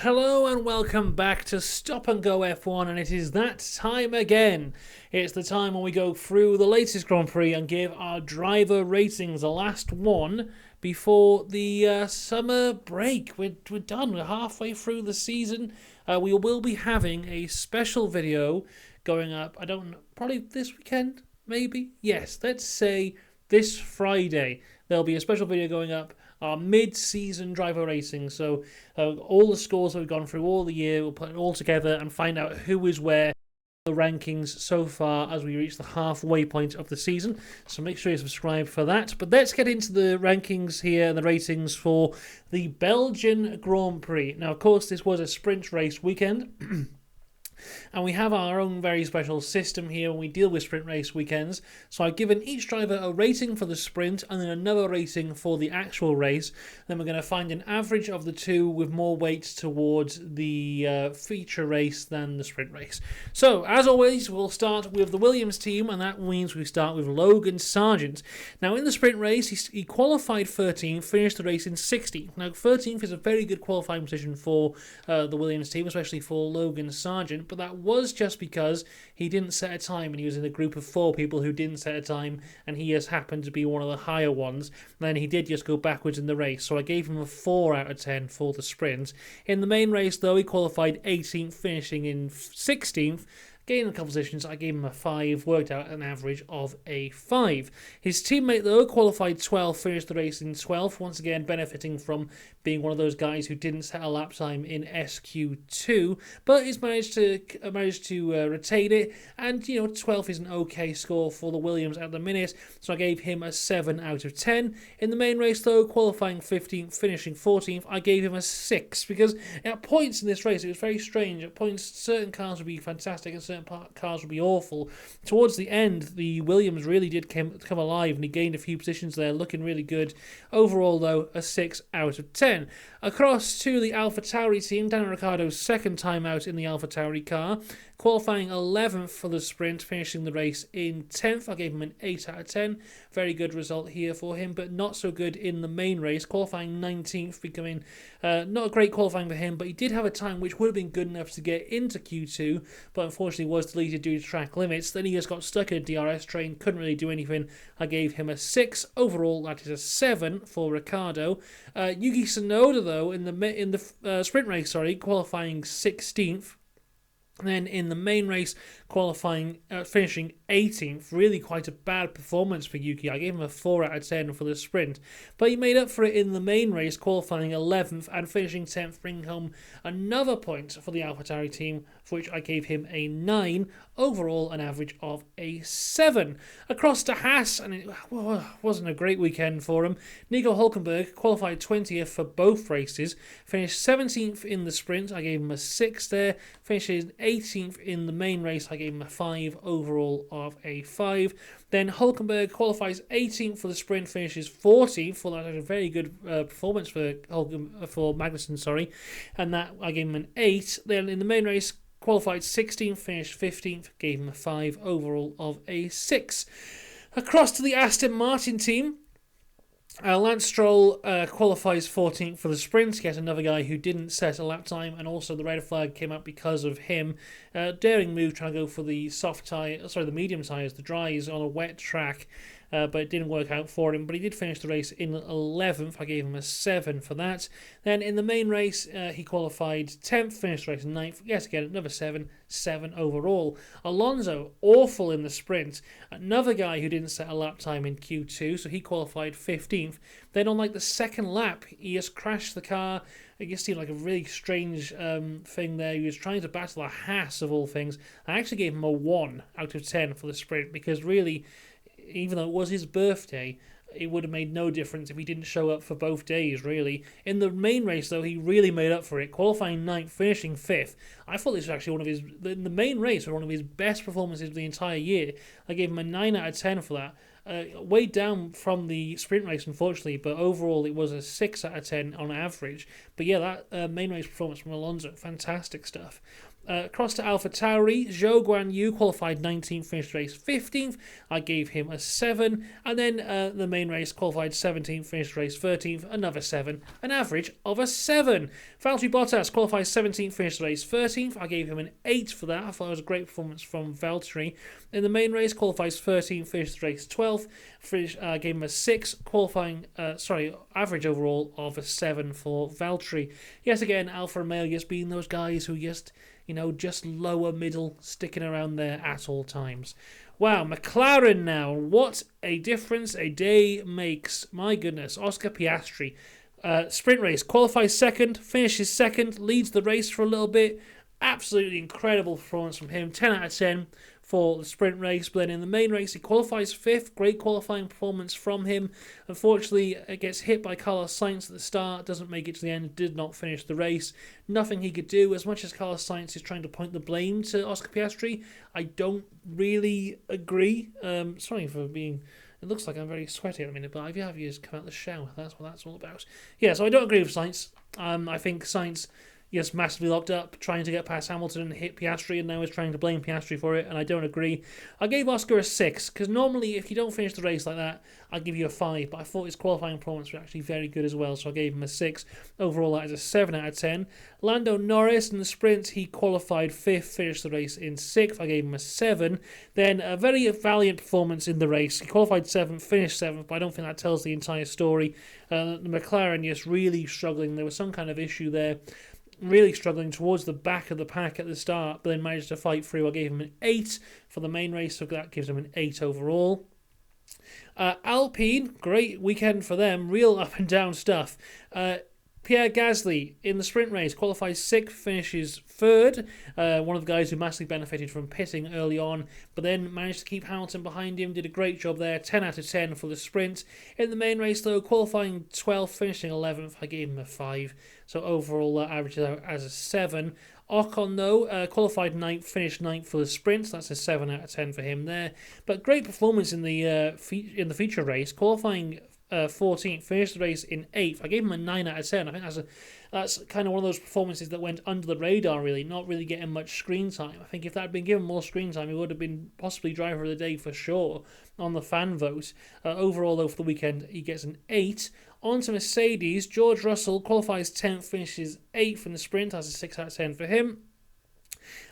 Hello and welcome back to Stop and Go F1, and it is that time again. It's the time when we go through the latest Grand Prix and give our driver ratings, the last one before the summer break. We're done, we're halfway through the season. We will be having a special video going up, I don't know, probably this weekend, maybe? Yes, let's say this Friday. There'll be a special video going up, our mid-season driver racing. So all the scores that we've gone through all the year, we'll put it all together and find out who is where the rankings so far as we reach the halfway point of the season. So make sure you subscribe for that. But let's get into the rankings here and the ratings for the Belgian Grand Prix. Now, of course, this was a sprint race weekend. And we have our own very special system here when we deal with sprint race weekends. So I've given each driver a rating for the sprint and then another rating for the actual race. Then we're going to find an average of the two with more weight towards the feature race than the sprint race. So, as always, we'll start with the Williams team, and that means we start with Logan Sargeant. Now, in the sprint race, he qualified 13th, finished the race in 16th. Now, 13th is a very good qualifying position for the Williams team, especially for Logan Sargeant. But that was just because he didn't set a time and he was in a group of 4 people who didn't set a time, and he has happened to be one of the higher ones. Then he did just go backwards in the race, so I gave him a 4 out of 10 for the sprint. In the main race, though, he qualified 18th, finishing in 16th. Gained a couple positions, I gave him a 5, worked out an average of a 5. His teammate, though, qualified 12th, finished the race in 12th, once again benefiting from being one of those guys who didn't set a lap time in SQ2, but he's managed to retain it, and 12th is an okay score for the Williams at the minute, so I gave him a 7 out of 10. In the main race, though, qualifying 15th, finishing 14th, I gave him a 6, because at points in this race it was very strange. At points, certain cars would be fantastic and certain cars would be awful. Towards the end, the Williams really did come alive, and he gained a few positions there, looking really good. Overall, though, a 6 out of 10. Across to the AlphaTauri team, Daniel Ricciardo's second time out in the AlphaTauri car, qualifying 11th for the sprint, finishing the race in 10th. I gave him an 8 out of 10. Very good result here for him, but not so good in the main race, qualifying 19th, becoming not a great qualifying for him, but he did have a time which would have been good enough to get into Q2, but unfortunately was deleted due to track limits. Then he just got stuck in a DRS train, couldn't really do anything. I gave him a 6. Overall, that is a 7 for Ricciardo. Yuki Tsunoda, though, in the sprint race, qualifying 16th. Then in the main race, finishing 18th, really quite a bad performance for Yuki. I gave him a 4 out of 10 for the sprint, but he made up for it in the main race, qualifying 11th and finishing 10th, bringing home another point for the AlphaTauri team, for which I gave him a 9. Overall, an average of a 7. Across to Haas, and it wasn't a great weekend for him. Nico Hülkenberg qualified 20th for both races, finished 17th in the sprint. I gave him a 6 there. Finishes 18th in the main race. I gave him a 5, overall of a 5. Then Hülkenberg qualifies 18th for the sprint, finishes 14th. Well, that's a very good performance for Magnussen, and that I gave him an 8. Then in the main race, qualified 16th, finished 15th, gave him a 5, overall of a 6. Across to the Aston Martin team, Lance Stroll qualifies 14th for the sprint, yet another guy who didn't set a lap time, and also the red flag came up because of him. Daring move, trying to go for the the medium tyres, the dries on a wet track, but it didn't work out for him. But he did finish the race in 11th. I gave him a 7 for that. Then in the main race, he qualified 10th, finished the race in 9th. Yes, again, another 7 overall. Alonso, awful in the sprint. Another guy who didn't set a lap time in Q2, so he qualified 15th. Then on the second lap, he just crashed the car. It just seemed like a really strange thing there. He was trying to battle a Haas of all things. I actually gave him a 1 out of 10 for the sprint, because really, even though it was his birthday, it would have made no difference if he didn't show up for both days, really. In the main race, though, he really made up for it, qualifying 9th, finishing 5th. I thought this was actually in the main race, one of his best performances of the entire year. I gave him a 9 out of 10 for that. Way down from the sprint race, unfortunately, but overall it was a 6 out of 10 on average. But yeah, that main race performance from Alonso, fantastic stuff. Across to Alpha Tauri, Zhou Guan Yu qualified 19th, finished the race 15th. I gave him a 7. And then the main race qualified 17th, finished the race 13th, another 7. An average of a 7. Valtteri Bottas qualified 17th, finished the race 13th. I gave him an 8 for that. I thought it was a great performance from Valtteri. In the main race, qualifies 13th, finished the race 12th. Gave him a 6, average overall of a 7 for Valtteri. Yes, again, Alfa Romeo just being those guys who just lower middle, sticking around there at all times. Wow, McLaren now. What a difference a day makes. My goodness. Oscar Piastri. Sprint race. Qualifies second, finishes second, leads the race for a little bit. Absolutely incredible performance from him. 10 out of 10 for the sprint race. But then in the main race, he qualifies 5th. Great qualifying performance from him. Unfortunately, it gets hit by Carlos Sainz at the start. Doesn't make it to the end. Did not finish the race. Nothing he could do. As much as Carlos Sainz is trying to point the blame to Oscar Piastri, I don't really agree. Sorry for being... It looks like I'm very sweaty at the minute, but I've just come out of the shower. That's what that's all about. Yeah, so I don't agree with Sainz. I think Sainz... Yes, massively locked up, trying to get past Hamilton and hit Piastri, and now is trying to blame Piastri for it, and I don't agree. I gave Oscar a 6, because normally if you don't finish the race like that, I'd give you a 5, but I thought his qualifying performance was actually very good as well, so I gave him a 6. Overall, that is a 7 out of 10. Lando Norris in the sprint, he qualified 5th, finished the race in 6th. I gave him a 7. Then a very valiant performance in the race. He qualified 7th, finished 7th, but I don't think that tells the entire story. The McLaren just really struggling. There was some kind of issue there. Really struggling towards the back of the pack at the start, but then managed to fight through. I gave him an 8 for the main race, so that gives him an 8 overall. Alpine, great weekend for them. Real up and down stuff. Pierre Gasly in the sprint race qualifies 6th, finishes 3rd. One of the guys who massively benefited from pitting early on, but then managed to keep Hamilton behind him. Did a great job there. 10 out of 10 for the sprint. In the main race, though, qualifying 12th, finishing 11th. I gave him a 5. So overall, that averages out as a 7. Ocon, though, qualified 9th, finished 9th for the sprint. So that's a 7 out of 10 for him there. But great performance in the feature race, qualifying 14th, finished the race in 8th. I gave him a 9 out of 10. I think that's kind of one of those performances that went under the radar, really, not really getting much screen time. I think if that had been given more screen time, he would have been possibly driver of the day for sure on the fan vote. Overall, though, for the weekend, he gets an 8. On to Mercedes. George Russell qualifies 10th, finishes 8th in the sprint. That's a 6 out of 10 for him.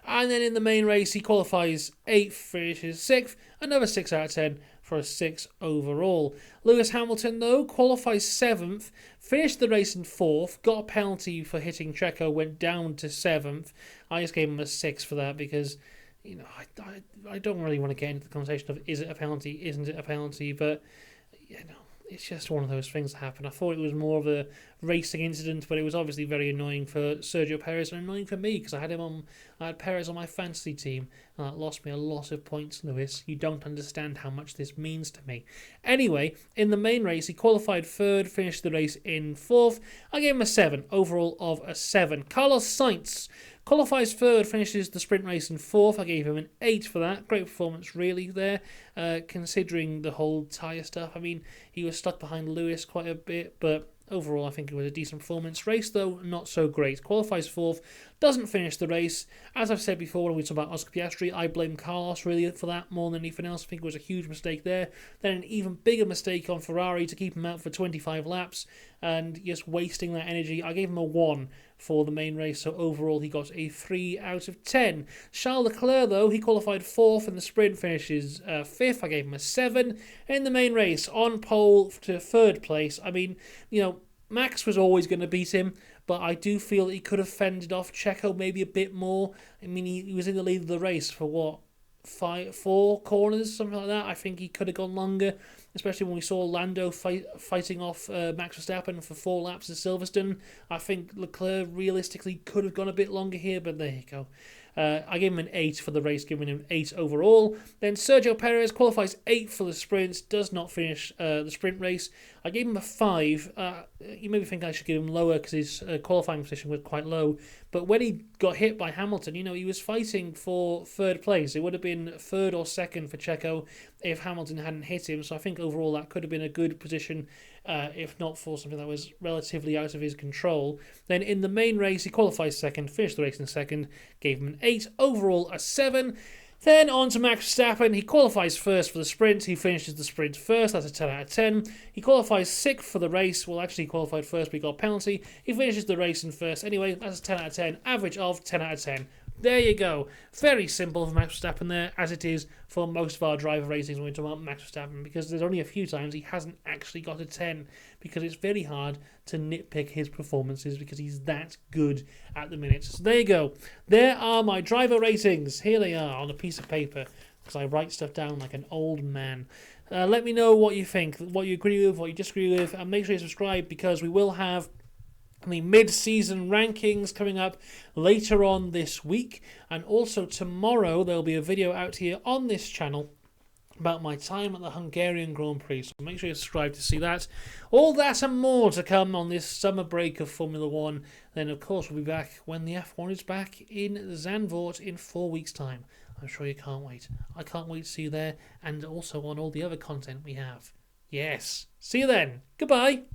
And then in the main race, he qualifies 8th, finishes 6th. Another 6 out of 10 for a 6 overall. Lewis Hamilton, though, qualifies 7th, finished the race in 4th, got a penalty for hitting Checo, went down to 7th. I just gave him a 6 for that because, I don't really want to get into the conversation of is it a penalty, isn't it a penalty, but, it's just one of those things that happen. I thought it was more of a racing incident, but it was obviously very annoying for Sergio Perez and annoying for me because I had Perez on my fantasy team, and that lost me a lot of points, Lewis. You don't understand how much this means to me. Anyway, in the main race, he qualified 3rd, finished the race in 4th. I gave him a 7, overall of a 7. Carlos Sainz qualifies 3rd, finishes the sprint race in 4th. I gave him an 8 for that. Great performance, really, there, considering the whole tyre stuff. I mean, he was stuck behind Lewis quite a bit, but overall, I think it was a decent performance. Race, though, not so great. Qualifies 4th, doesn't finish the race. As I've said before when we talk about Oscar Piastri, I blame Carlos really for that more than anything else. I think it was a huge mistake there. Then an even bigger mistake on Ferrari to keep him out for 25 laps and just wasting that energy. I gave him a 1 for the main race, so overall he got a 3 out of 10. Charles Leclerc, though, he qualified 4th in the sprint, finishes 5th. I gave him a 7. In the main race, on pole to 3rd place. I mean, Max was always going to beat him, but I do feel he could have fended off Checo maybe a bit more. I mean, he was in the lead of the race for 4 corners, something like that. I think he could have gone longer, especially when we saw Lando fighting off Max Verstappen for 4 laps at Silverstone. I think Leclerc realistically could have gone a bit longer here, but there you go. I gave him an 8 for the race, giving him 8 overall. Then Sergio Perez qualifies 8th for the sprints, does not finish the sprint race. I gave him a 5. You maybe think I should give him lower because his qualifying position was quite low. But when he got hit by Hamilton, he was fighting for 3rd place. It would have been 3rd or 2nd for Checo if Hamilton hadn't hit him. So I think overall that could have been a good position if not for something that was relatively out of his control. Then in the main race, he qualifies second, finished the race in second, gave him an 8, overall a 7. Then on to Max Verstappen. He qualifies first for the sprint. He finishes the sprint first. That's a 10 out of 10. He qualifies 6th for the race. Well, actually, he qualified first, but he got a penalty. He finishes the race in first. Anyway, that's a 10 out of 10. Average of 10 out of 10. There you go. Very simple for Max Verstappen there, as it is for most of our driver ratings when we talk about Max Verstappen, because there's only a few times he hasn't actually got a 10, because it's very hard to nitpick his performances because he's that good at the minute. So there you go. There are my driver ratings. Here they are on a piece of paper, because I write stuff down like an old man. Let me know what you think, what you agree with, what you disagree with, and make sure you subscribe, because we will have the mid-season rankings coming up later on this week, and also tomorrow there'll be a video out here on this channel about my time at the Hungarian Grand Prix, so make sure you subscribe to see that. All that and more to come on this summer break of Formula 1. Then of course we'll be back when the F1 is back in Zandvoort in 4 weeks' time. I'm sure you can't wait. I can't wait to see you there, and also on all the other content we have. Yes. See you then. Goodbye.